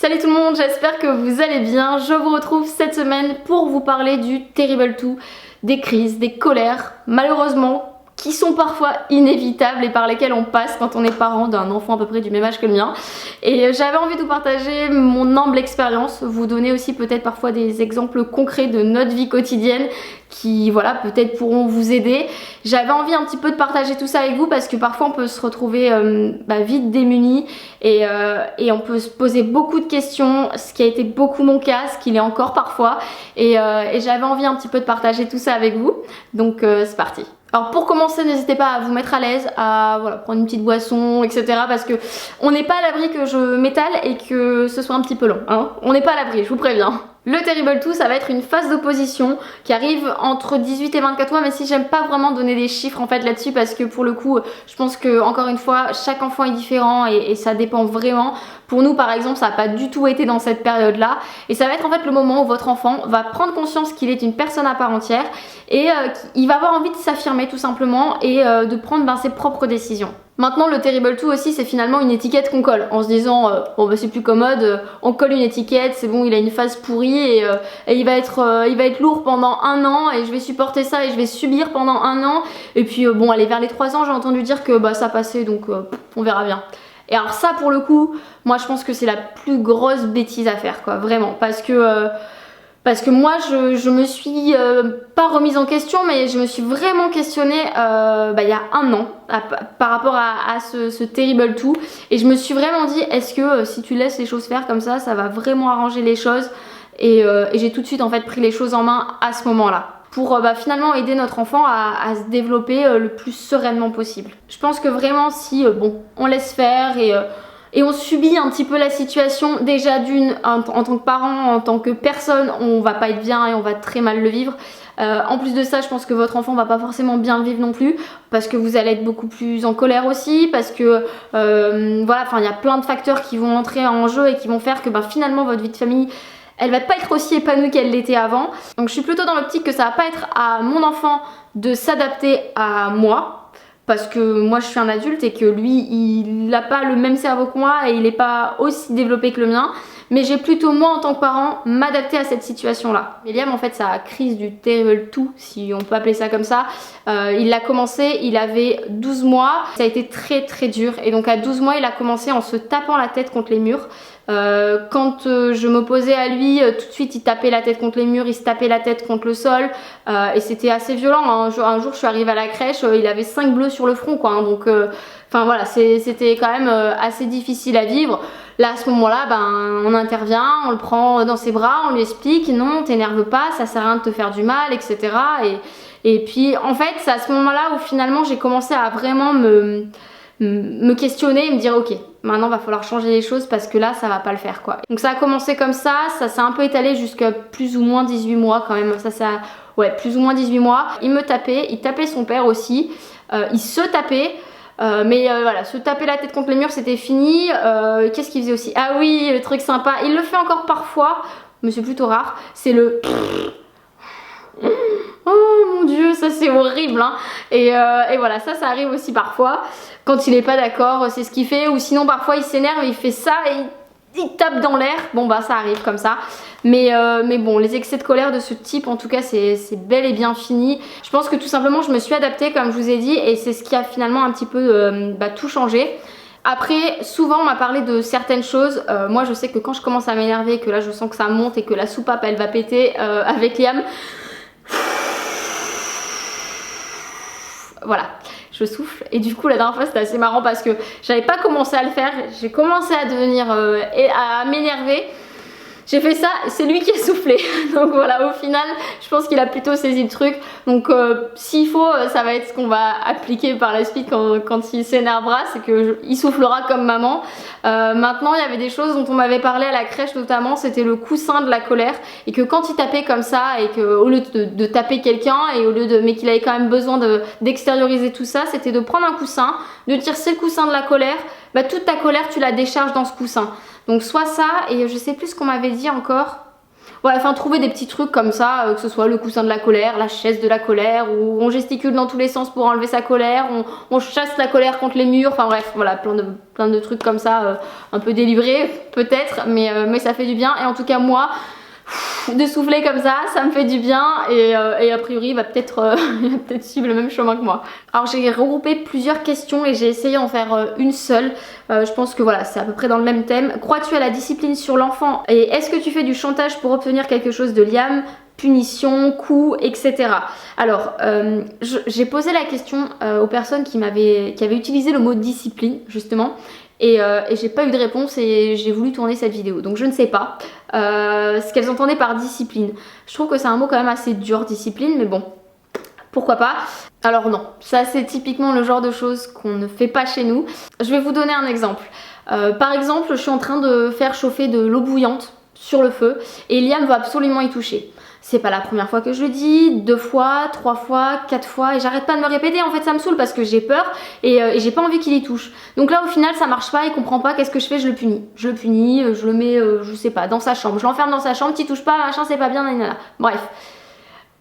Salut tout le monde, j'espère que vous allez bien. Je vous retrouve cette semaine pour vous parler du Terrible 2, des crises, des colères, malheureusement, qui sont parfois inévitables et par lesquelles on passe quand on est parent d'un enfant à peu près du même âge que le mien. Et j'avais envie de vous partager mon humble expérience, vous donner aussi peut-être parfois des exemples concrets de notre vie quotidienne qui, voilà, peut-être pourront vous aider. J'avais envie un petit peu de partager tout ça avec vous parce que parfois on peut se retrouver vite démuni et on peut se poser beaucoup de questions, ce qui a été beaucoup mon cas, ce qu'il est encore parfois. Et j'avais envie un petit peu de partager tout ça avec vous. Donc c'est parti. Alors pour commencer, n'hésitez pas à vous mettre à l'aise, à prendre une petite boisson, etc. Parce que on n'est pas à l'abri que je m'étale et que ce soit un petit peu long, hein. On n'est pas à l'abri, je vous préviens. Le Terrible 2, ça va être une phase d'opposition qui arrive entre 18 et 24 mois, mais si j'aime pas vraiment donner des chiffres en fait là-dessus parce que pour le coup, je pense que encore une fois, chaque enfant est différent et ça dépend vraiment. Pour nous par exemple, ça n'a pas du tout été dans cette période-là et ça va être en fait le moment où votre enfant va prendre conscience qu'il est une personne à part entière et il va avoir envie de s'affirmer tout simplement et de prendre ses propres décisions. Maintenant le Terrible 2 aussi c'est finalement une étiquette qu'on colle en se disant bon bah c'est plus commode, on colle une étiquette, c'est bon il a une phase pourrie et il va être lourd pendant un an et je vais supporter ça et je vais subir pendant un an et puis bon allez vers les 3 ans j'ai entendu dire que bah ça passait donc on verra bien. Et alors ça pour le coup moi je pense que c'est la plus grosse bêtise à faire quoi vraiment parce que moi je me suis pas remise en question mais je me suis vraiment questionnée il y a un an par rapport à ce Terrible 2 et je me suis vraiment dit est-ce que si tu laisses les choses faire comme ça va vraiment arranger les choses et j'ai tout de suite en fait pris les choses en main à ce moment là pour finalement aider notre enfant à se développer le plus sereinement possible. Je pense que vraiment si on laisse faire et on subit un petit peu la situation déjà en tant que parent, en tant que personne, on va pas être bien et on va très mal le vivre. En plus de ça, je pense que votre enfant va pas forcément bien le vivre non plus parce que vous allez être beaucoup plus en colère aussi parce que il y a plein de facteurs qui vont entrer en jeu et qui vont faire que finalement votre vie de famille elle va pas être aussi épanouie qu'elle l'était avant. Donc je suis plutôt dans l'optique que ça va pas être à mon enfant de s'adapter à moi parce que moi je suis un adulte et que lui il n'a pas le même cerveau que moi et il n'est pas aussi développé que le mien, mais j'ai plutôt moi en tant que parent m'adapter à cette situation là. Liam en fait sa crise du Terrible 2 si on peut appeler ça comme ça, il l'a commencé, il avait 12 mois, ça a été très très dur et donc à 12 mois il a commencé en se tapant la tête contre les murs. Quand je m'opposais à lui, tout de suite il tapait la tête contre les murs, il se tapait la tête contre le sol et c'était assez violent. Un jour je suis arrivée à la crèche, il avait 5 bleus sur le front quoi, hein, donc c'était quand même assez difficile à vivre. Là à ce moment là on intervient, on le prend dans ses bras, on lui explique non t'énerve pas, ça sert à rien de te faire du mal etc. Et puis en fait c'est à ce moment là où finalement j'ai commencé à vraiment me questionner et me dire ok maintenant va falloir changer les choses parce que là ça va pas le faire quoi. Donc ça a commencé comme ça s'est un peu étalé jusqu'à plus ou moins 18 mois quand même, plus ou moins 18 mois. Il me tapait, il tapait son père aussi, il se tapait se taper la tête contre les murs c'était fini. Qu'est-ce qu'il faisait aussi? Ah oui le truc sympa, il le fait encore parfois mais c'est plutôt rare, c'est le oh mon dieu ça c'est horrible hein. Et voilà ça arrive aussi parfois quand il est pas d'accord, c'est ce qu'il fait, ou sinon parfois il s'énerve et il fait ça et il tape dans l'air, ça arrive comme ça mais bon les excès de colère de ce type en tout cas c'est bel et bien fini. Je pense que tout simplement je me suis adaptée comme je vous ai dit et c'est ce qui a finalement un petit peu tout changé. Après, souvent on m'a parlé de certaines choses, moi je sais que quand je commence à m'énerver, que là je sens que ça monte et que la soupape elle va péter avec Liam, voilà, je souffle et du coup la dernière fois c'était assez marrant parce que j'avais pas commencé à le faire, j'ai commencé à devenir à m'énerver. J'ai fait ça, c'est lui qui a soufflé. Donc voilà, au final, je pense qu'il a plutôt saisi le truc. Donc s'il faut, ça va être ce qu'on va appliquer par la suite quand il s'énervera, c'est qu'il soufflera comme maman. Maintenant, il y avait des choses dont on m'avait parlé à la crèche notamment, c'était le coussin de la colère. Et que quand il tapait comme ça, et qu'au lieu de taper quelqu'un, mais qu'il avait quand même besoin d'extérioriser tout ça, c'était de prendre un coussin, de dire c'est le coussin de la colère, toute ta colère tu la décharges dans ce coussin. Donc soit ça, et je sais plus ce qu'on m'avait dit encore. Voilà, enfin trouver des petits trucs comme ça, que ce soit le coussin de la colère, la chaise de la colère, ou on gesticule dans tous les sens pour enlever sa colère, on chasse la colère contre les murs, enfin bref, voilà, plein de trucs comme ça, un peu délivrés peut-être, mais ça fait du bien. Et en tout cas moi, de souffler comme ça me fait du bien, et a priori il va peut-être suivre le même chemin que moi. Alors j'ai regroupé plusieurs questions et j'ai essayé d'en faire une seule. Je pense que voilà, c'est à peu près dans le même thème. Crois-tu à la discipline sur l'enfant et est-ce que tu fais du chantage pour obtenir quelque chose de Liam? Punition, coups, etc. Alors, j'ai posé la question aux personnes qui avaient utilisé le mot discipline justement, et j'ai pas eu de réponse et j'ai voulu tourner cette vidéo. Donc je ne sais pas ce qu'elles entendaient par discipline. Je trouve que c'est un mot quand même assez dur, discipline, mais bon, pourquoi pas. Alors non, ça c'est typiquement le genre de choses qu'on ne fait pas chez nous. Je vais vous donner un exemple. Par exemple, je suis en train de faire chauffer de l'eau bouillante sur le feu et Liam va absolument y toucher. C'est pas la première fois que je le dis, 2 fois, 3 fois, 4 fois, et j'arrête pas de me répéter, en fait ça me saoule parce que j'ai peur et j'ai pas envie qu'il y touche. Donc là au final ça marche pas, il comprend pas, qu'est-ce que je fais? Je le punis. Je le mets, je sais pas, dans sa chambre, je l'enferme dans sa chambre, t'y touches pas, machin, c'est pas bien, nanana. Bref.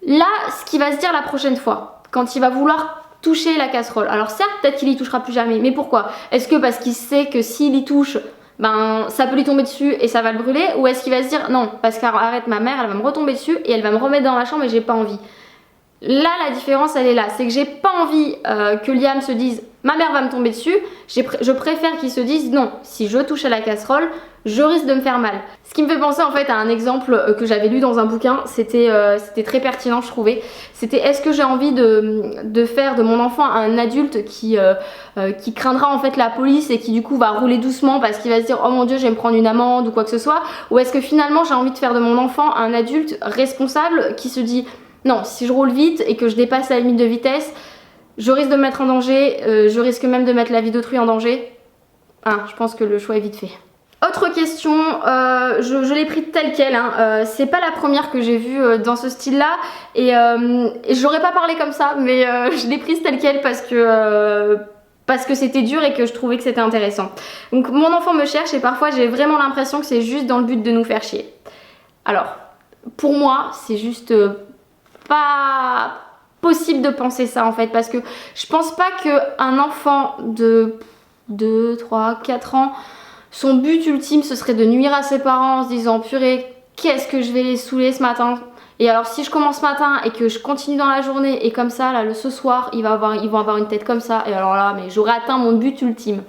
Là, ce qu'il va se dire la prochaine fois, quand il va vouloir toucher la casserole, alors certes peut-être qu'il y touchera plus jamais, mais pourquoi? Est-ce que parce qu'il sait que s'il y touche, ben ça peut lui tomber dessus et ça va le brûler, ou est-ce qu'il va se dire non parce qu'arrête, ma mère elle va me retomber dessus et elle va me remettre dans la chambre et j'ai pas envie. Là la différence elle est là, c'est que j'ai pas envie que Liam se dise ma mère va me tomber dessus, je préfère qu'il se dise non, si je touche à la casserole je risque de me faire mal. Ce qui me fait penser en fait à un exemple que j'avais lu dans un bouquin, c'était très pertinent je trouvais. C'était est-ce que j'ai envie de faire de mon enfant un adulte qui craindra en fait la police et qui du coup va rouler doucement parce qu'il va se dire oh mon dieu je vais me prendre une amende ou quoi que ce soit, ou est-ce que finalement j'ai envie de faire de mon enfant un adulte responsable qui se dit non, si je roule vite et que je dépasse la limite de vitesse, je risque de me mettre en danger, je risque même de mettre la vie d'autrui en danger. Je pense que le choix est vite fait. Autre question, je l'ai pris telle quelle, c'est pas la première que j'ai vue dans ce style là et j'aurais pas parlé comme ça, mais je l'ai prise telle quelle parce que c'était dur et que je trouvais que c'était intéressant. Donc mon enfant me cherche et parfois j'ai vraiment l'impression que c'est juste dans le but de nous faire chier. Alors, pour moi, c'est juste pas possible de penser ça en fait, parce que je pense pas qu'un enfant de 2, 3, 4 ans, son but ultime ce serait de nuire à ses parents en se disant purée, qu'est-ce que je vais les saouler ce matin. Et alors si je commence ce matin et que je continue dans la journée et comme ça là ce soir ils vont avoir une tête comme ça, et alors là mais j'aurais atteint mon but ultime.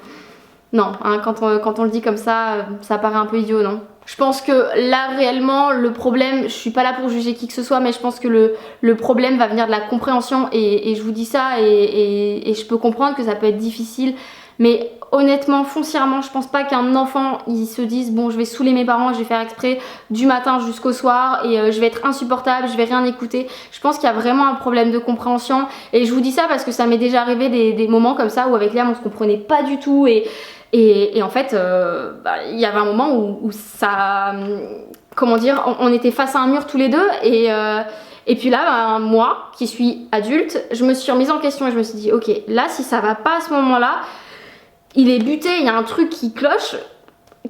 Non, quand on le dit comme ça paraît un peu idiot, non? Je pense que là réellement le problème, je suis pas là pour juger qui que ce soit, mais je pense que le problème va venir de la compréhension et je vous dis ça et je peux comprendre que ça peut être difficile, mais honnêtement, foncièrement, je pense pas qu'un enfant il se dise bon je vais saouler mes parents, je vais faire exprès du matin jusqu'au soir et je vais être insupportable, je vais rien écouter. Je pense qu'il y a vraiment un problème de compréhension et je vous dis ça parce que ça m'est déjà arrivé des moments comme ça où avec Liam on se comprenait pas du tout et en fait il y avait un moment où ça, comment dire, on était face à un mur tous les deux et puis là moi qui suis adulte, je me suis remise en question et je me suis dit ok, là si ça va pas à ce moment là, il est buté, il y a un truc qui cloche.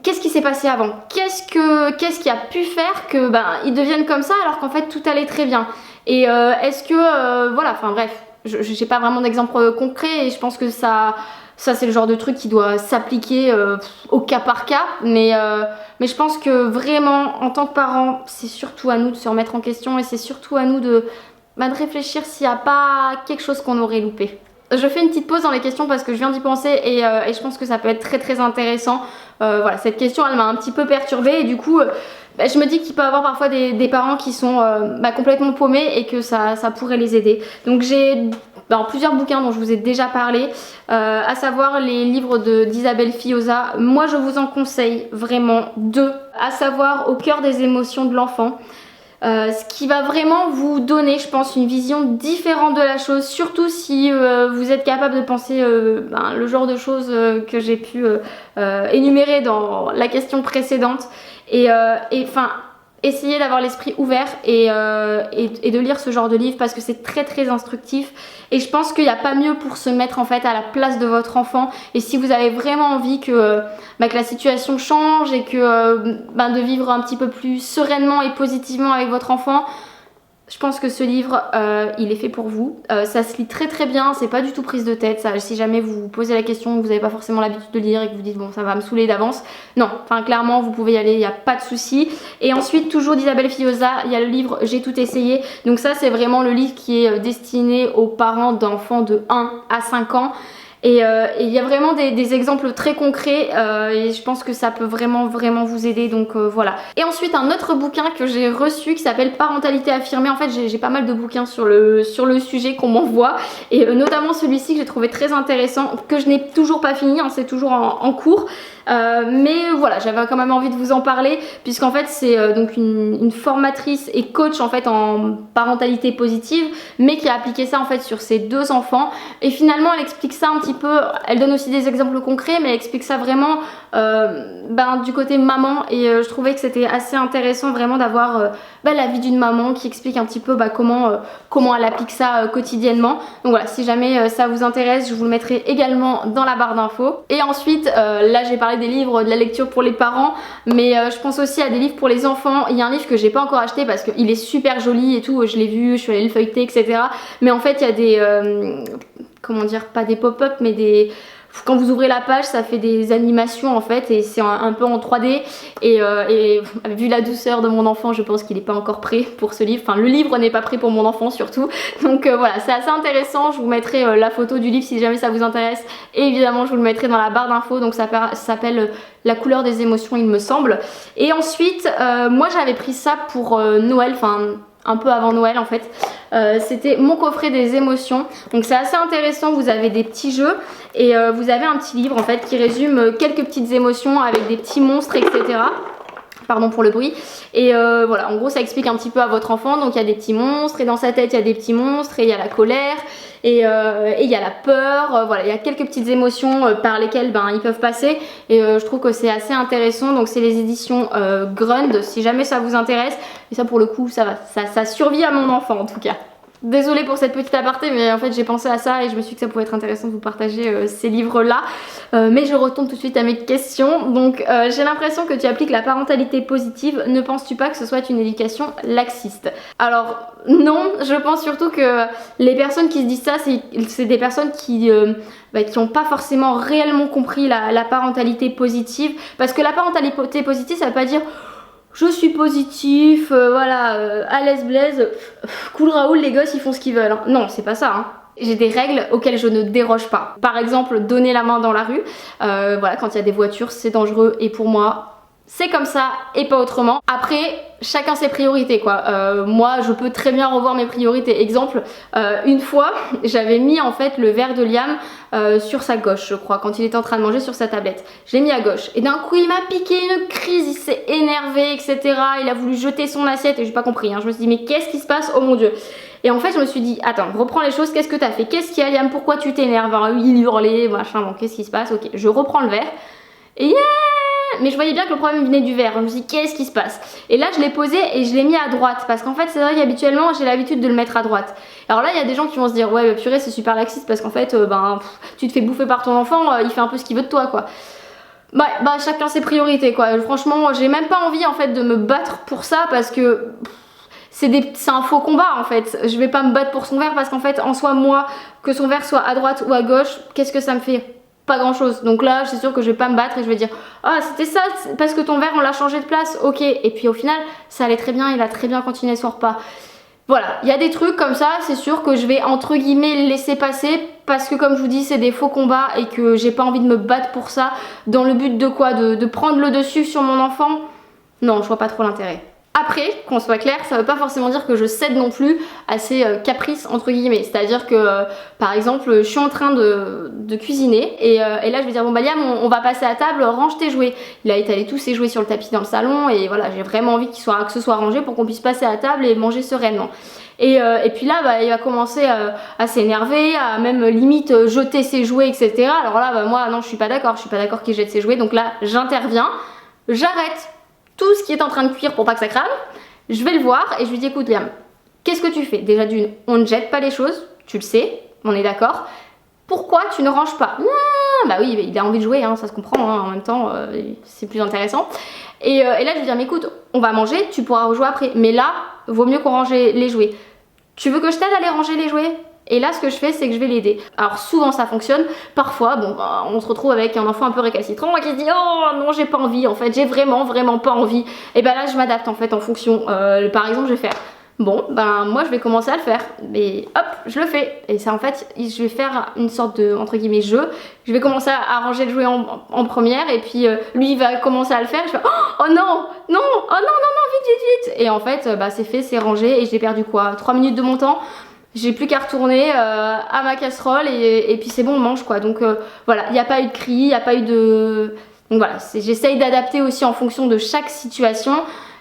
Qu'est-ce qui s'est passé avant? Qu'est-ce qui a pu faire que il devienne comme ça alors qu'en fait tout allait très bien? Et est-ce que voilà, enfin bref, j'ai pas vraiment d'exemple concret et je pense que ça c'est le genre de truc qui doit s'appliquer au cas par cas, mais je pense que vraiment en tant que parents c'est surtout à nous de se remettre en question et c'est surtout à nous de réfléchir s'il n'y a pas quelque chose qu'on aurait loupé. Je fais une petite pause dans les questions parce que je viens d'y penser et je pense que ça peut être très très intéressant. Voilà, cette question elle m'a un petit peu perturbée et du coup je me dis qu'il peut y avoir parfois des parents qui sont complètement paumés et que ça pourrait les aider. Donc j'ai plusieurs bouquins dont je vous ai déjà parlé, à savoir les livres d'Isabelle Fioza. Moi je vous en conseille vraiment 2, à savoir Au cœur des émotions de l'enfant. Ce qui va vraiment vous donner, je pense, une vision différente de la chose, surtout si vous êtes capable de penser le genre de choses que j'ai pu énumérer dans la question précédente. Et essayez d'avoir l'esprit ouvert et de lire ce genre de livre parce que c'est très instructif et je pense qu'il n'y a pas mieux pour se mettre en fait à la place de votre enfant. Et si vous avez vraiment envie que la situation change et que de vivre un petit peu plus sereinement et positivement avec votre enfant, je pense que ce livre, il est fait pour vous. Ça se lit très bien, c'est pas du tout prise de tête. Ça, si jamais vous vous posez la question, vous n'avez pas forcément l'habitude de lire et que vous dites bon ça va me saouler d'avance. Non, enfin clairement vous pouvez y aller, il n'y a pas de souci. Et ensuite toujours d'Isabelle Fillosa, il y a le livre J'ai tout essayé. Donc ça c'est vraiment le livre qui est destiné aux parents d'enfants de 1 à 5 ans. Et il y a vraiment des exemples très concrets et je pense que ça peut vraiment vous aider, donc voilà. Et ensuite un autre bouquin que j'ai reçu qui s'appelle Parentalité affirmée. En fait j'ai pas mal de bouquins sur le sujet qu'on m'envoie et notamment celui-ci que j'ai trouvé très intéressant, que je n'ai toujours pas fini, hein, c'est toujours en cours. Mais voilà, j'avais quand même envie de vous en parler puisqu'en fait c'est donc une formatrice et coach en fait en parentalité positive, mais qui a appliqué ça en fait sur ses 2 enfants et finalement elle explique ça un petit peu, elle donne aussi des exemples concrets mais elle explique ça vraiment du côté maman et je trouvais que c'était assez intéressant vraiment d'avoir la vie d'une maman qui explique un petit peu comment elle applique ça quotidiennement. Donc voilà, si jamais ça vous intéresse, je vous le mettrai également dans la barre d'infos. Et ensuite là j'ai parlé des livres, de la lecture pour les parents, mais je pense aussi à des livres pour les enfants. Il y a un livre que j'ai pas encore acheté parce qu'il est super joli et tout, je l'ai vu, je suis allée le feuilleter etc. Mais en fait il y a des comment dire, pas des pop-up mais des... Quand vous ouvrez la page ça fait des animations en fait et c'est un peu en 3D et vu la douceur de mon enfant je pense qu'il n'est pas encore prêt pour ce livre, enfin le livre n'est pas prêt pour mon enfant surtout, donc voilà c'est assez intéressant. Je vous mettrai la photo du livre si jamais ça vous intéresse et évidemment je vous le mettrai dans la barre d'infos. Donc ça s'appelle La couleur des émotions il me semble. Et ensuite moi j'avais pris ça pour Noël, enfin un peu avant Noël en fait. C'était Mon coffret des émotions. Donc c'est assez intéressant, vous avez des petits jeux et vous avez un petit livre en fait qui résume quelques petites émotions avec des petits monstres etc. Pardon pour le bruit. Et voilà, en gros ça explique un petit peu à votre enfant. Donc il y a des petits monstres et dans sa tête il y a des petits monstres et il y a la colère et il y a la peur. Voilà, il y a quelques petites émotions par lesquelles ils peuvent passer et je trouve que c'est assez intéressant. Donc c'est les éditions Grund si jamais ça vous intéresse. Et ça pour le coup ça survit à mon enfant en tout cas. Désolée pour cette petite aparté mais en fait j'ai pensé à ça et je me suis dit que ça pouvait être intéressant de vous partager ces livres là mais je retourne tout de suite à mes questions. Donc j'ai l'impression que tu appliques la parentalité positive, ne penses-tu pas que ce soit une éducation laxiste? Alors non, je pense surtout que les personnes qui se disent ça c'est des personnes qui n'ont pas forcément réellement compris la parentalité positive, parce que la parentalité positive ça veut pas dire je suis positif, voilà, à l'aise blaise, cool Raoul, les gosses ils font ce qu'ils veulent. Hein. Non, c'est pas ça. Hein. J'ai des règles auxquelles je ne déroge pas. Par exemple, donner la main dans la rue. Voilà, quand il y a des voitures, c'est dangereux et pour moi, c'est comme ça et pas autrement. Après, chacun ses priorités quoi. Moi, je peux très bien revoir mes priorités. Exemple, une fois, j'avais mis en fait le verre de Liam sur sa gauche, je crois, quand il était en train de manger sur sa tablette. Je l'ai mis à gauche et d'un coup, il m'a piqué une crise, il s'est énervé, etc. Il a voulu jeter son assiette et j'ai pas compris. Hein. Je me suis dit, mais qu'est-ce qui se passe? Oh mon dieu! Et en fait, je me suis dit, attends, reprends les choses, qu'est-ce que t'as fait? Qu'est-ce qu'il y a, Liam? Pourquoi tu t'énerves? Il hurlait, machin, bon, qu'est-ce qui se passe? Ok, je reprends le verre et yeah! Mais je voyais bien que le problème venait du verre. Je me suis dit qu'est-ce qui se passe? Et là je l'ai posé et je l'ai mis à droite parce qu'en fait c'est vrai qu'habituellement j'ai l'habitude de le mettre à droite. Alors là il y a des gens qui vont se dire ouais purée c'est super laxiste parce qu'en fait tu te fais bouffer par ton enfant, il fait un peu ce qu'il veut de toi quoi. Chacun ses priorités quoi. Franchement j'ai même pas envie en fait de me battre pour ça parce que c'est un faux combat en fait. Je vais pas me battre pour son verre parce qu'en fait en soi moi que son verre soit à droite ou à gauche, qu'est-ce que ça me fait? Pas grand chose. Donc là c'est sûr que je vais pas me battre et je vais dire ah c'était ça parce que ton verre on l'a changé de place, ok. Et puis au final ça allait très bien, il a très bien continué son repas. Voilà, il y a des trucs comme ça, c'est sûr que je vais entre guillemets laisser passer parce que comme je vous dis c'est des faux combats et que j'ai pas envie de me battre pour ça dans le but de quoi, de prendre le dessus sur mon enfant. Non, je vois pas trop l'intérêt. Après, qu'on soit clair, ça veut pas forcément dire que je cède non plus à ces caprices entre guillemets. C'est-à-dire que par exemple, je suis en train de cuisiner et là je vais dire bon bah Liam, on va passer à table, range tes jouets. Il a étalé tous ses jouets sur le tapis dans le salon et voilà, j'ai vraiment envie que ce soit rangé pour qu'on puisse passer à table et manger sereinement. Et puis là il va commencer à s'énerver, à même limite jeter ses jouets etc. Alors là moi non je suis pas d'accord qu'il jette ses jouets, donc là j'interviens, j'arrête tout tout ce qui est en train de cuire pour pas que ça crame. Je vais le voir et je lui dis écoute Liam, qu'est-ce que tu fais? Déjà d'une, on ne jette pas les choses, tu le sais, on est d'accord. Pourquoi tu ne ranges pas? Bah oui, il a envie de jouer, hein, ça se comprend, hein, en même temps c'est plus intéressant. Et là je lui dis mais écoute, on va manger, tu pourras rejouer après. Mais là, vaut mieux qu'on range les jouets. Tu veux que je t'aide à aller ranger les jouets? Et là ce que je fais c'est que je vais l'aider. Alors souvent ça fonctionne, parfois bon on se retrouve avec un enfant un peu récalcitrant qui se dit oh non j'ai pas envie en fait, j'ai vraiment pas envie. Et ben là je m'adapte en fait en fonction. Par exemple je vais faire bon ben moi je vais commencer à le faire et hop je le fais. Et ça en fait je vais faire une sorte de entre guillemets jeu. Je vais commencer à ranger le jouet en première et puis lui il va commencer à le faire. Je fais oh non non oh non vite. Et en fait bah c'est fait, c'est rangé et j'ai perdu quoi 3 minutes de mon temps. J'ai plus qu'à retourner à ma casserole et puis c'est bon on mange quoi. Donc voilà, il n'y a pas eu de cri, il n'y a pas eu de... Donc voilà, j'essaye d'adapter aussi en fonction de chaque situation.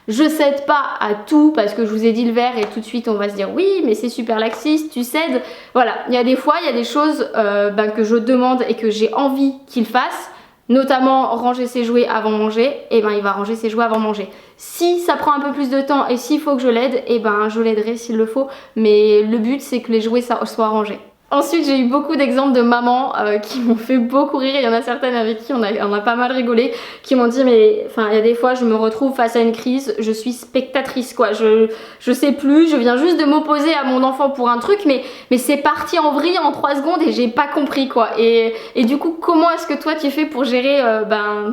Je cède pas à tout parce que je vous ai dit le verre et tout de suite on va se dire oui mais c'est super laxiste, tu cèdes. Voilà, il y a des fois, il y a des choses que je demande et que j'ai envie qu'il fasse. Notamment ranger ses jouets avant manger, et ben il va ranger ses jouets avant manger. Si ça prend un peu plus de temps et s'il faut que je l'aide, et ben je l'aiderai s'il le faut, mais le but c'est que les jouets soient rangés. Ensuite j'ai eu beaucoup d'exemples de mamans qui m'ont fait beaucoup rire, il y en a certaines avec qui on a pas mal rigolé, qui m'ont dit mais enfin il y a des fois je me retrouve face à une crise, je suis spectatrice quoi, je sais plus, je viens juste de m'opposer à mon enfant pour un truc mais c'est parti en vrille en 3 secondes et j'ai pas compris quoi. Et du coup comment est-ce que toi tu fais pour gérer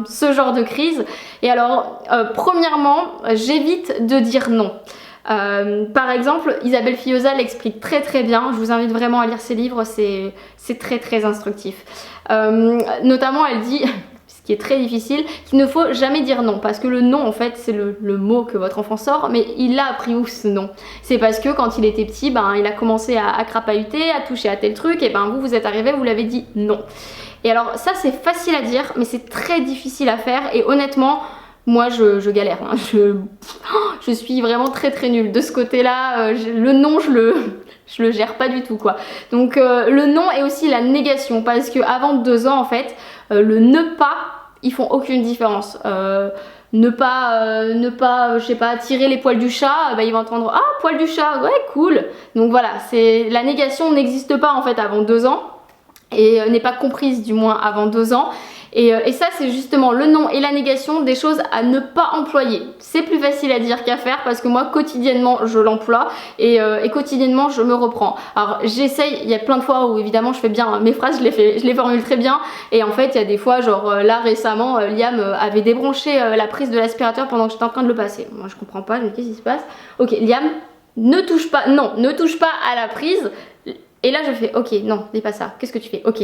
ce genre de crise? Et alors premièrement j'évite de dire non. Par exemple, Isabelle Fillosa l'explique très bien, je vous invite vraiment à lire ses livres, c'est très instructif. Notamment elle dit, ce qui est très difficile, qu'il ne faut jamais dire non, parce que le non en fait c'est le mot que votre enfant sort, mais il a appris où ce non? C'est parce que quand il était petit, il a commencé à crapahuter, à toucher à tel truc, et vous êtes arrivé, vous l'avez dit non. Et alors ça c'est facile à dire, mais c'est très difficile à faire, et honnêtement, moi je galère, hein. Je suis vraiment très nulle de ce côté là, le non je le gère pas du tout quoi. Donc le non est aussi la négation parce que avant 2 ans en fait le ne pas ils font aucune différence. Ne pas je sais pas tirer les poils du chat, ils vont entendre ah poil du chat ouais cool. Donc voilà, c'est la négation n'existe pas en fait avant 2 ans et n'est pas comprise du moins avant 2 ans. Et ça c'est justement le non et la négation des choses à ne pas employer. C'est plus facile à dire qu'à faire parce que moi quotidiennement je l'emploie et quotidiennement je me reprends. Alors j'essaye, il y a plein de fois où évidemment je fais bien mes phrases, je les formule très bien et en fait il y a des fois genre là récemment Liam avait débranché la prise de l'aspirateur pendant que j'étais en train de le passer. Moi je comprends pas, mais qu'est-ce qui se passe? Ok Liam, ne touche pas à la prise. Et là je fais ok non dis pas ça, qu'est-ce que tu fais? Ok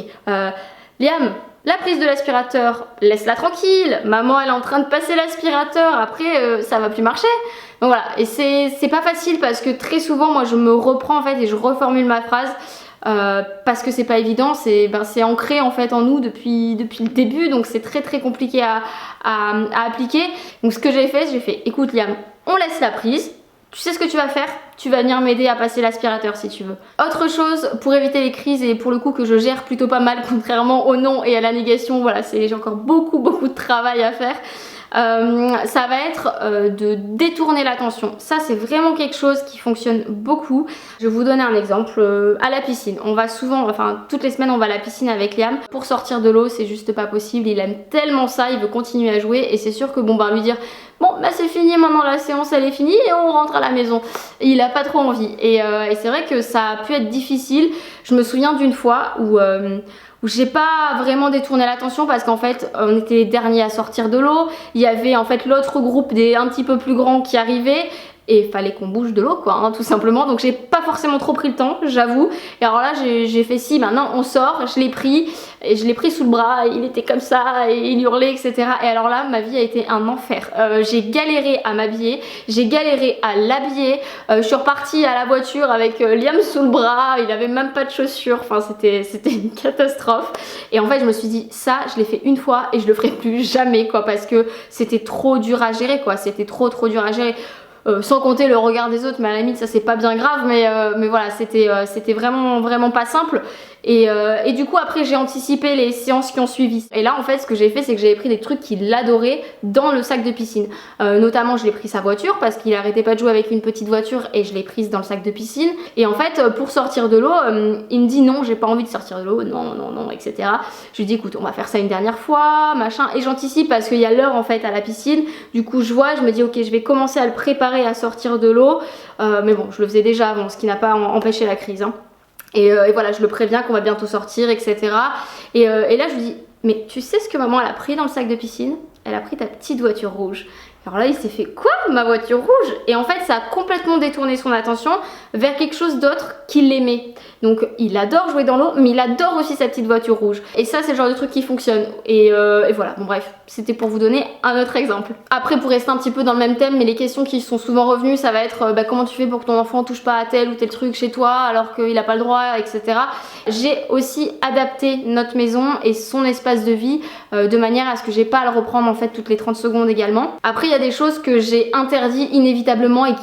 Liam, la prise de l'aspirateur, laisse-la tranquille, maman elle est en train de passer l'aspirateur, après ça va plus marcher. Donc voilà, et c'est pas facile parce que très souvent moi je me reprends en fait et je reformule ma phrase parce que c'est pas évident, c'est ancré en fait en nous depuis le début, donc c'est très compliqué à appliquer. Donc ce que j'ai fait écoute Liam, on laisse la prise. Tu sais ce que tu vas faire? Tu vas venir m'aider à passer l'aspirateur si tu veux. Autre chose pour éviter les crises et pour le coup que je gère plutôt pas mal contrairement au non et à la négation, voilà, j'ai encore beaucoup de travail à faire. Ça va être de détourner l'attention. Ça c'est vraiment quelque chose qui fonctionne beaucoup. Je vais vous donner un exemple à la piscine. On va souvent, enfin toutes les semaines on va à la piscine avec Liam. Pour sortir de l'eau c'est juste pas possible, il aime tellement ça, il veut continuer à jouer et c'est sûr que lui dire bon c'est fini maintenant, la séance elle est finie et on rentre à la maison. Et il a pas trop envie et c'est vrai que ça a pu être difficile. Je me souviens d'une fois où j'ai pas vraiment détourné l'attention parce qu'en fait on était les derniers à sortir de l'eau, il y avait en fait l'autre groupe des un petit peu plus grands qui arrivait et il fallait qu'on bouge de l'eau quoi tout simplement, donc j'ai pas forcément trop pris le temps j'avoue. Et alors là j'ai fait si maintenant on sort, je l'ai pris et je l'ai pris sous le bras, il était comme ça et il hurlait etc. Et alors là ma vie a été un enfer, j'ai galéré à m'habiller, j'ai galéré à l'habiller, je suis repartie à la voiture avec Liam sous le bras, il avait même pas de chaussures, enfin c'était une catastrophe. Et en fait je me suis dit ça je l'ai fait une fois et je le ferai plus jamais quoi parce que c'était trop dur à gérer quoi, c'était trop dur à gérer. sans compter le regard des autres, mais à la limite ça c'est pas bien grave, mais voilà, c'était vraiment pas simple. Et du coup après j'ai anticipé les séances qui ont suivi. Et là en fait ce que j'ai fait, c'est que j'avais pris des trucs qu'il adorait dans le sac de piscine. Notamment je l'ai pris sa voiture parce qu'il arrêtait pas de jouer avec une petite voiture et je l'ai prise dans le sac de piscine. Et en fait pour sortir de l'eau, il me dit non, j'ai pas envie de sortir de l'eau, non, etc. Je lui dis écoute, on va faire ça une dernière fois, machin. Et j'anticipe parce qu'il y a l'heure en fait à la piscine. Du coup je vois, je me dis ok, je vais commencer à le préparer à sortir de l'eau. Mais bon, je le faisais déjà avant, ce qui n'a pas empêché la crise, hein. Et voilà, je le préviens qu'on va bientôt sortir, etc. Et là je lui dis, mais tu sais ce que maman elle a pris dans le sac de piscine? Elle a pris ta petite voiture rouge. Alors là il s'est fait quoi, ma voiture rouge? Et en fait ça a complètement détourné son attention vers quelque chose d'autre qu'il aimait. Donc il adore jouer dans l'eau, mais il adore aussi sa petite voiture rouge. Et ça c'est le genre de truc qui fonctionne. Et voilà, bon bref, c'était pour vous donner un autre exemple. Après pour rester un petit peu dans le même thème, mais les questions qui sont souvent revenues, ça va être comment tu fais pour que ton enfant touche pas à tel ou tel truc chez toi alors qu'il a pas le droit, etc. J'ai aussi adapté notre maison et son espace de vie de manière à ce que j'ai pas à le reprendre en fait toutes les 30 secondes également. Après il y a des choses que j'ai interdit inévitablement et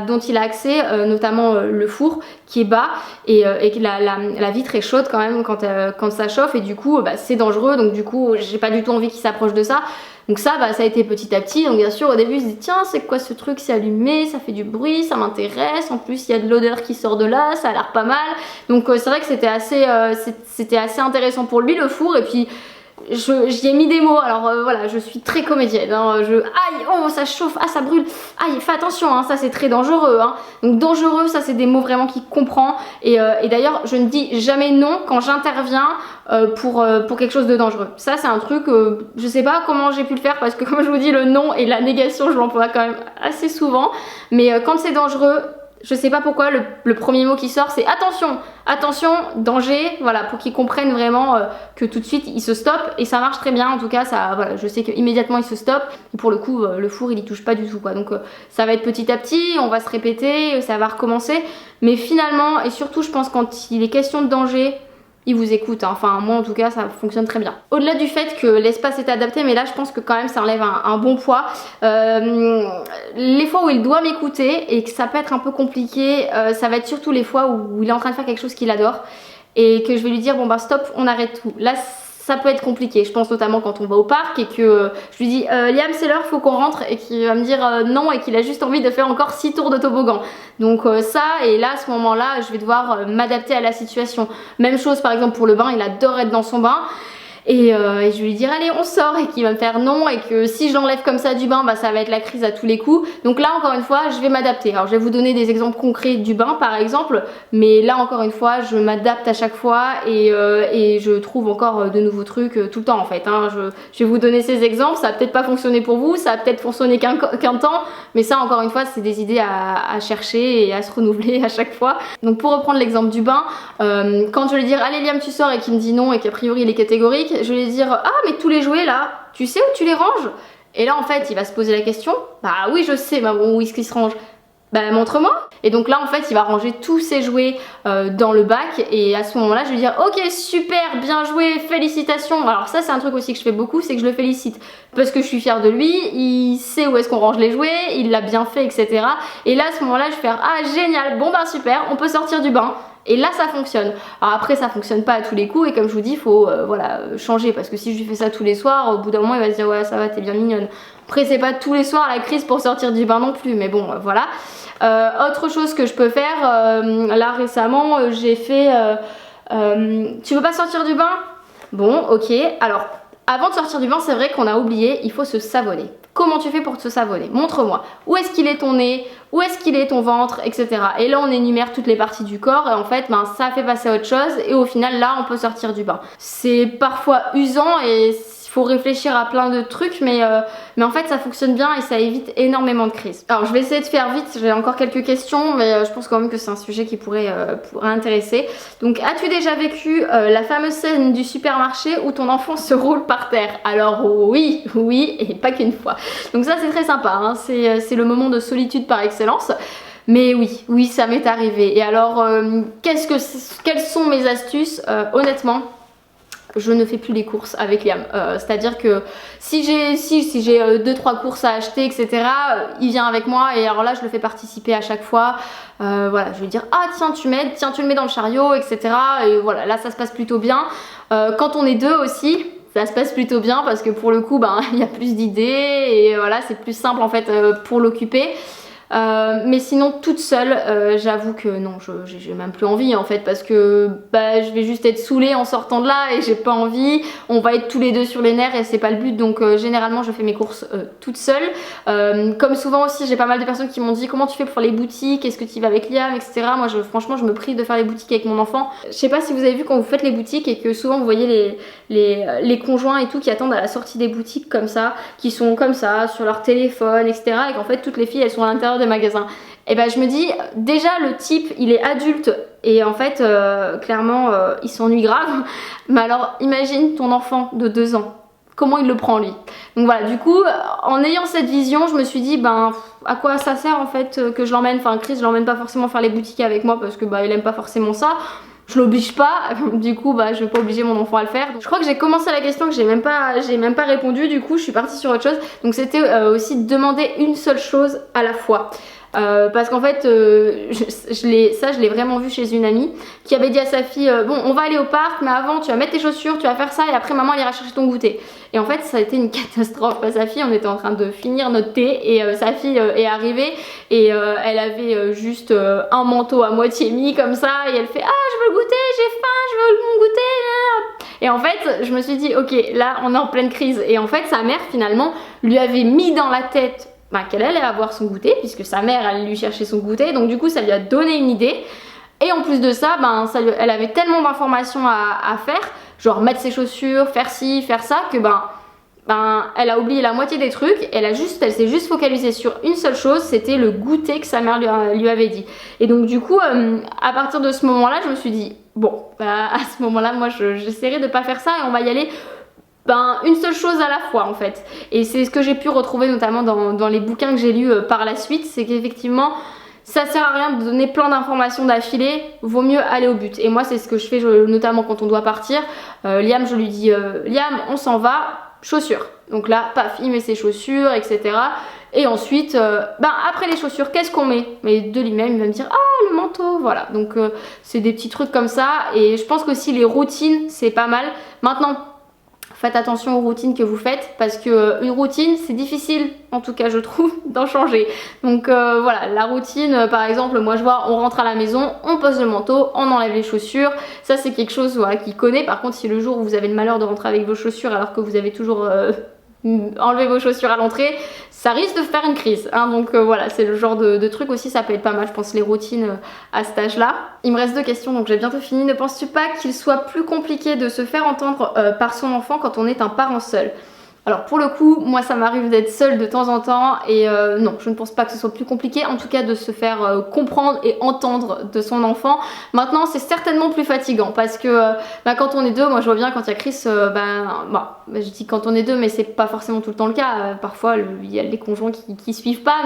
dont il a accès, notamment le four qui est bas et que la vitre est chaude quand même quand ça chauffe, et du coup c'est dangereux, donc du coup j'ai pas du tout envie qu'il s'approche de ça. Donc ça a été petit à petit. Donc bien sûr au début je dis tiens c'est quoi ce truc, c'est allumé, ça fait du bruit, ça m'intéresse, en plus il y a de l'odeur qui sort de là, ça a l'air pas mal. Donc c'est vrai que c'était assez intéressant pour lui le four. Et puis j'y ai mis des mots, alors voilà, je suis très comédienne, hein. Aïe, oh ça chauffe, ah ça brûle, aïe fais attention, hein, ça c'est très dangereux, hein. Donc dangereux, ça c'est des mots vraiment qu'il comprend. Et d'ailleurs je ne dis jamais non quand j'interviens pour quelque chose de dangereux. Ça c'est un truc, je sais pas comment j'ai pu le faire, parce que comme je vous dis le non et la négation je l'emploie quand même assez souvent, mais quand c'est dangereux, je sais pas pourquoi le premier mot qui sort c'est attention, attention, danger, voilà, pour qu'ils comprennent vraiment que tout de suite il se stoppe. Et ça marche très bien, en tout cas ça, voilà, je sais qu'immédiatement il se stoppe. Et pour le coup le four il y touche pas du tout quoi. Donc ça va être petit à petit, on va se répéter, ça va recommencer. Mais finalement, et surtout je pense quand il est question de danger, il vous écoute, hein. Enfin moi en tout cas ça fonctionne très bien. Au-delà du fait que l'espace est adapté, mais là je pense que quand même ça enlève un bon poids, les fois où il doit m'écouter et que ça peut être un peu compliqué, ça va être surtout les fois où il est en train de faire quelque chose qu'il adore et que je vais lui dire bon bah stop, on arrête tout. Là ça peut être compliqué, je pense notamment quand on va au parc et que je lui dis Liam c'est l'heure, faut qu'on rentre, et qu'il va me dire non et qu'il a juste envie de faire encore 6 tours de toboggan. Donc ça, et là à ce moment là je vais devoir m'adapter à la situation. Même chose par exemple pour le bain, il adore être dans son bain. Et je vais lui dire allez on sort, et qu'il va me faire non, et que si je l'enlève comme ça du bain bah ça va être la crise à tous les coups. Donc là encore une fois je vais m'adapter. Alors je vais vous donner des exemples concrets du bain par exemple, mais là encore une fois je m'adapte à chaque fois et je trouve encore de nouveaux trucs tout le temps en fait, hein. Je vais vous donner ces exemples, ça va peut-être pas fonctionner pour vous, ça va peut-être fonctionner qu'un temps, mais ça encore une fois c'est des idées à chercher et à se renouveler à chaque fois. Donc pour reprendre l'exemple du bain, quand je vais lui dire allez Liam tu sors et qu'il me dit non et qu'a priori il est catégorique, je vais lui dire ah mais tous les jouets là, tu sais où tu les ranges? Et là en fait il va se poser la question, bah oui je sais maman, où est-ce qu'ils se rangent? Bah montre-moi. Et donc là en fait il va ranger tous ses jouets dans le bac, et à ce moment là je vais lui dire ok super, bien joué, félicitations. Alors ça c'est un truc aussi que je fais beaucoup, c'est que je le félicite parce que je suis fière de lui, il sait où est-ce qu'on range les jouets, il l'a bien fait, etc. Et là à ce moment là je vais faire ah génial, bon bah super, on peut sortir du bain. Et là ça fonctionne. Alors après ça fonctionne pas à tous les coups, et comme je vous dis il faut voilà, changer, parce que si je lui fais ça tous les soirs, au bout d'un moment il va se dire ouais ça va t'es bien mignonne. Après c'est pas tous les soirs la crise pour sortir du bain non plus, mais bon voilà. Autre chose que je peux faire, là récemment j'ai fait tu veux pas sortir du bain? Bon ok, alors avant de sortir du bain c'est vrai qu'on a oublié, il faut se savonner. Comment tu fais pour te savonner? Montre-moi. Où est-ce qu'il est ton nez? Où est-ce qu'il est ton ventre? Etc. Et là on énumère toutes les parties du corps, et en fait ben, ça fait passer à autre chose, et au final là on peut sortir du bain. C'est parfois usant et il faut réfléchir à plein de trucs, mais en fait ça fonctionne bien et ça évite énormément de crises. Alors je vais essayer de faire vite, j'ai encore quelques questions, mais je pense quand même que c'est un sujet qui pourrait intéresser. Donc as-tu déjà vécu la fameuse scène du supermarché où ton enfant se roule par terre? Alors oui, et pas qu'une fois. Donc ça c'est très sympa, hein. C'est le moment de solitude par excellence. Mais oui ça m'est arrivé. Et alors quelles sont mes astuces? Honnêtement je ne fais plus les courses avec Liam. C'est à dire que si j'ai 2-3 courses à acheter etc, il vient avec moi et alors là je le fais participer à chaque fois. Voilà, je vais dire ah tiens tu m'aides, tiens tu le mets dans le chariot etc, et voilà, là ça se passe plutôt bien. Quand on est deux aussi ça se passe plutôt bien parce que pour le coup ben il y a plus d'idées et voilà c'est plus simple en fait pour l'occuper. Mais sinon toute seule j'avoue que non, j'ai même plus envie en fait parce que bah, je vais juste être saoulée en sortant de là et j'ai pas envie, on va être tous les deux sur les nerfs et c'est pas le but, donc généralement je fais mes courses toute seule. Comme souvent aussi j'ai pas mal de personnes qui m'ont dit comment tu fais pour les boutiques, est-ce que tu y vas avec Liam etc. Moi franchement je me prive de faire les boutiques avec mon enfant. Je sais pas si vous avez vu quand vous faites les boutiques et que souvent vous voyez les conjoints et tout qui attendent à la sortie des boutiques comme ça, qui sont comme ça sur leur téléphone etc, et qu'en fait toutes les filles elles sont à l'intérieur des magasins. Et ben je me dis déjà le type il est adulte et en fait clairement il s'ennuie grave, mais alors imagine ton enfant de 2 ans, comment il le prend lui. Donc voilà, du coup en ayant cette vision je me suis dit ben à quoi ça sert en fait que je l'emmène, enfin Chris je l'emmène pas forcément faire les boutiques avec moi parce que bah il aime pas forcément ça. Je l'oblige pas, du coup bah je vais pas obliger mon enfant à le faire. Donc, je crois que j'ai commencé la question que j'ai même pas répondu, du coup je suis partie sur autre chose. Donc c'était aussi de demander une seule chose à la fois. Parce qu'en fait je l'ai vraiment vu chez une amie qui avait dit à sa fille bon on va aller au parc mais avant tu vas mettre tes chaussures, tu vas faire ça et après maman elle ira chercher ton goûter. Et en fait ça a été une catastrophe. Sa fille, on était en train de finir notre thé et sa fille est arrivée et elle avait juste un manteau à moitié mis comme ça et elle fait ah je veux le goûter, j'ai faim, je veux mon goûter. Et en fait je me suis dit ok là on est en pleine crise. Et en fait sa mère finalement lui avait mis dans la tête qu'elle allait avoir son goûter puisque sa mère allait lui chercher son goûter, donc du coup ça lui a donné une idée. Et en plus de ça, elle avait tellement d'informations à faire, genre mettre ses chaussures, faire ci, faire ça, que elle a oublié la moitié des trucs. Elle s'est juste focalisée sur une seule chose, c'était le goûter que sa mère lui avait dit. Et donc du coup à partir de ce moment là je me suis dit bon à ce moment là moi j'essaierai de pas faire ça et on va y aller une seule chose à la fois en fait. Et c'est ce que j'ai pu retrouver notamment dans les bouquins que j'ai lus par la suite, c'est qu'effectivement ça sert à rien de donner plein d'informations d'affilée, vaut mieux aller au but. Et moi c'est ce que je fais notamment quand on doit partir. Liam je lui dis Liam on s'en va, chaussures. Donc là paf il met ses chaussures etc. Et ensuite après les chaussures qu'est-ce qu'on met? Mais de lui-même il va me dire ah le manteau, voilà. Donc c'est des petits trucs comme ça. Et je pense qu'aussi les routines c'est pas mal. Maintenant faites attention aux routines que vous faites parce que une routine c'est difficile en tout cas je trouve d'en changer. Donc voilà la routine par exemple moi je vois on rentre à la maison, on pose le manteau, on enlève les chaussures, ça c'est quelque chose voilà, qu'il connaît. Par contre si le jour où vous avez le malheur de rentrer avec vos chaussures alors que vous avez toujours enlevé vos chaussures à l'entrée, ça risque de faire une crise hein. Donc voilà c'est le genre de truc aussi, ça peut être pas mal je pense les routines à cet âge là. Il me reste 2 questions donc j'ai bientôt fini. Ne penses-tu pas qu'il soit plus compliqué de se faire entendre par son enfant quand on est un parent seul? Alors pour le coup, moi ça m'arrive d'être seule de temps en temps et non, je ne pense pas que ce soit plus compliqué, en tout cas de se faire comprendre et entendre de son enfant. Maintenant c'est certainement plus fatigant parce que quand on est deux, moi je vois bien quand il y a Chris, je dis quand on est deux mais c'est pas forcément tout le temps le cas, parfois il y a les conjoints qui suivent pas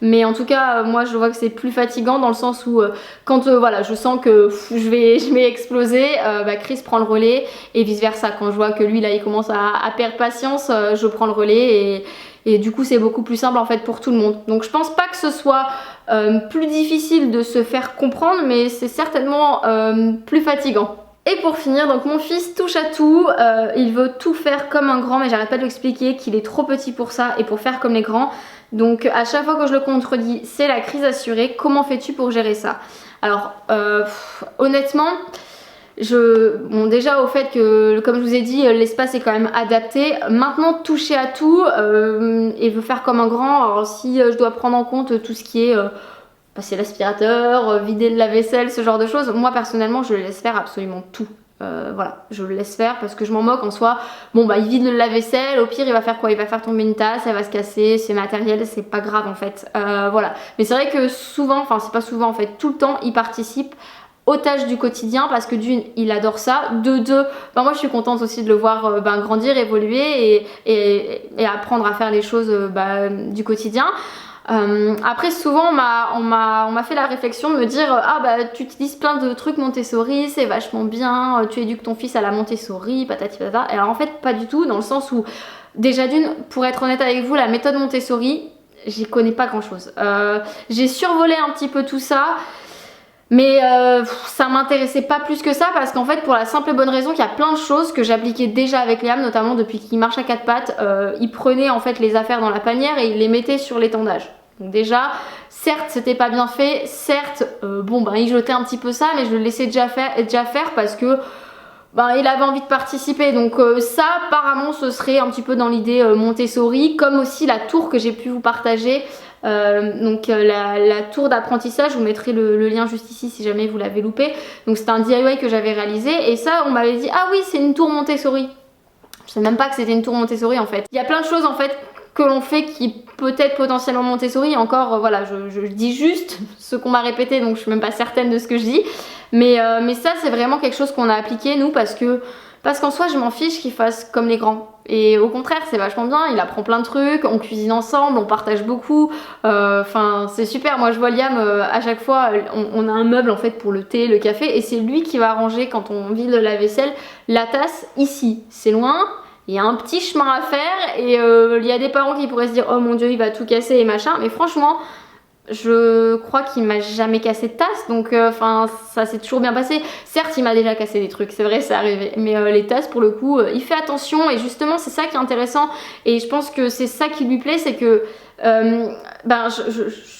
mais en tout cas moi je vois que c'est plus fatigant dans le sens où quand voilà je sens que je vais exploser, Chris prend le relais et vice versa. Quand je vois que lui là il commence à perdre patience, je prends le relais et du coup c'est beaucoup plus simple en fait pour tout le monde. Donc je pense pas que ce soit plus difficile de se faire comprendre mais c'est certainement plus fatigant. Et pour finir, donc mon fils touche à tout, il veut tout faire comme un grand mais j'arrête pas de lui expliquer qu'il est trop petit pour ça et pour faire comme les grands. Donc à chaque fois que je le contredis c'est la crise assurée. Comment fais-tu pour gérer ça? Alors honnêtement déjà au fait que comme je vous ai dit l'espace est quand même adapté. Maintenant toucher à tout et veut faire comme un grand. Alors si je dois prendre en compte tout ce qui est passer l'aspirateur, vider le lave-vaisselle, ce genre de choses, moi personnellement je le laisse faire absolument tout. Voilà, je le laisse faire parce que je m'en moque en soi. Il vide le lave-vaisselle, au pire il va faire quoi? Il va faire tomber une tasse, elle va se casser, c'est matériel, c'est pas grave en fait. Voilà, mais c'est vrai que souvent, enfin c'est pas souvent en fait, tout le temps il participe aux tâches du quotidien parce que d'une il adore ça, de deux moi je suis contente aussi de le voir grandir, évoluer et apprendre à faire les choses du quotidien. Après souvent on m'a fait la réflexion de me dire ah bah tu utilises plein de trucs Montessori, c'est vachement bien, tu éduques ton fils à la Montessori, patati patata. Et alors en fait pas du tout, dans le sens où déjà d'une, pour être honnête avec vous, la méthode Montessori, j'y connais pas grand chose. J'ai survolé un petit peu tout ça. Mais ça m'intéressait pas plus que ça parce qu'en fait pour la simple et bonne raison qu'il y a plein de choses que j'appliquais déjà avec Liam, notamment depuis qu'il marche à quatre pattes. Il prenait en fait les affaires dans la panière et il les mettait sur l'étendage. Donc déjà, certes c'était pas bien fait, certes bon ben il jetait un petit peu ça, mais je le laissais déjà faire parce que ben, il avait envie de participer. Donc ça apparemment ce serait un petit peu dans l'idée Montessori, comme aussi la tour que j'ai pu vous partager. La tour d'apprentissage, je vous mettrai le lien juste ici si jamais vous l'avez loupé. Donc c'est un DIY que j'avais réalisé et ça on m'avait dit ah oui c'est une tour Montessori. Je sais même pas que c'était une tour Montessori en fait. Il y a plein de choses en fait que l'on fait qui peut-être potentiellement Montessori. Encore voilà, je dis juste ce qu'on m'a répété, donc je suis même pas certaine de ce que je dis. Mais ça c'est vraiment quelque chose qu'on a appliqué nous parce qu'en soi je m'en fiche qu'il fasse comme les grands. Et au contraire c'est vachement bien, il apprend plein de trucs, on cuisine ensemble, on partage beaucoup. Enfin c'est super, moi je vois Liam à chaque fois, on a un meuble en fait pour le thé, le café, et c'est lui qui va ranger quand on vide la vaisselle, la tasse ici. C'est loin. Il y a un petit chemin à faire et il y a des parents qui pourraient se dire oh mon dieu il va tout casser et machin, mais franchement je crois qu'il m'a jamais cassé de tasse, donc ça s'est toujours bien passé. Certes il m'a déjà cassé des trucs, c'est vrai c'est arrivé, mais les tasses pour le coup il fait attention et justement c'est ça qui est intéressant et je pense que c'est ça qui lui plaît, c'est que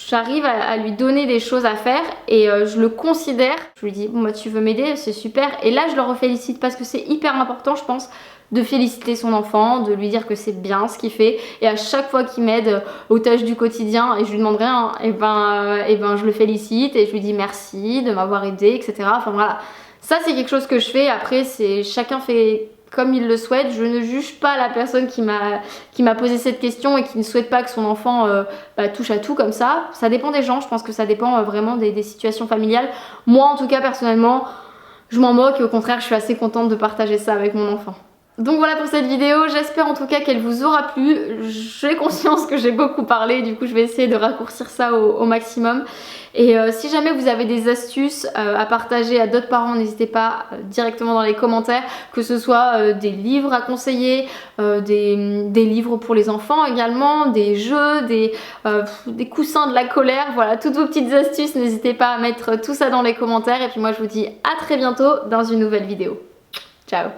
j'arrive à lui donner des choses à faire et je le considère, je lui dis bon bah tu veux m'aider, c'est super, et là je le refélicite parce que c'est hyper important je pense de féliciter son enfant, de lui dire que c'est bien ce qu'il fait, et à chaque fois qu'il m'aide aux tâches du quotidien et je lui demande rien, et ben je le félicite et je lui dis merci de m'avoir aidé, etc. Enfin voilà, ça c'est quelque chose que je fais. Après c'est chacun fait comme il le souhaite, je ne juge pas la personne qui m'a posé cette question et qui ne souhaite pas que son enfant touche à tout comme ça. Ça dépend des gens, je pense que ça dépend vraiment des situations familiales. Moi en tout cas personnellement je m'en moque et au contraire je suis assez contente de partager ça avec mon enfant. Donc voilà pour cette vidéo, j'espère en tout cas qu'elle vous aura plu. J'ai conscience que j'ai beaucoup parlé, du coup je vais essayer de raccourcir ça au maximum. Et si jamais vous avez des astuces à partager à d'autres parents, n'hésitez pas directement dans les commentaires, que ce soit des livres à conseiller, des livres pour les enfants également, des jeux, des coussins de la colère, voilà, toutes vos petites astuces, n'hésitez pas à mettre tout ça dans les commentaires. Et puis moi je vous dis à très bientôt dans une nouvelle vidéo. Ciao!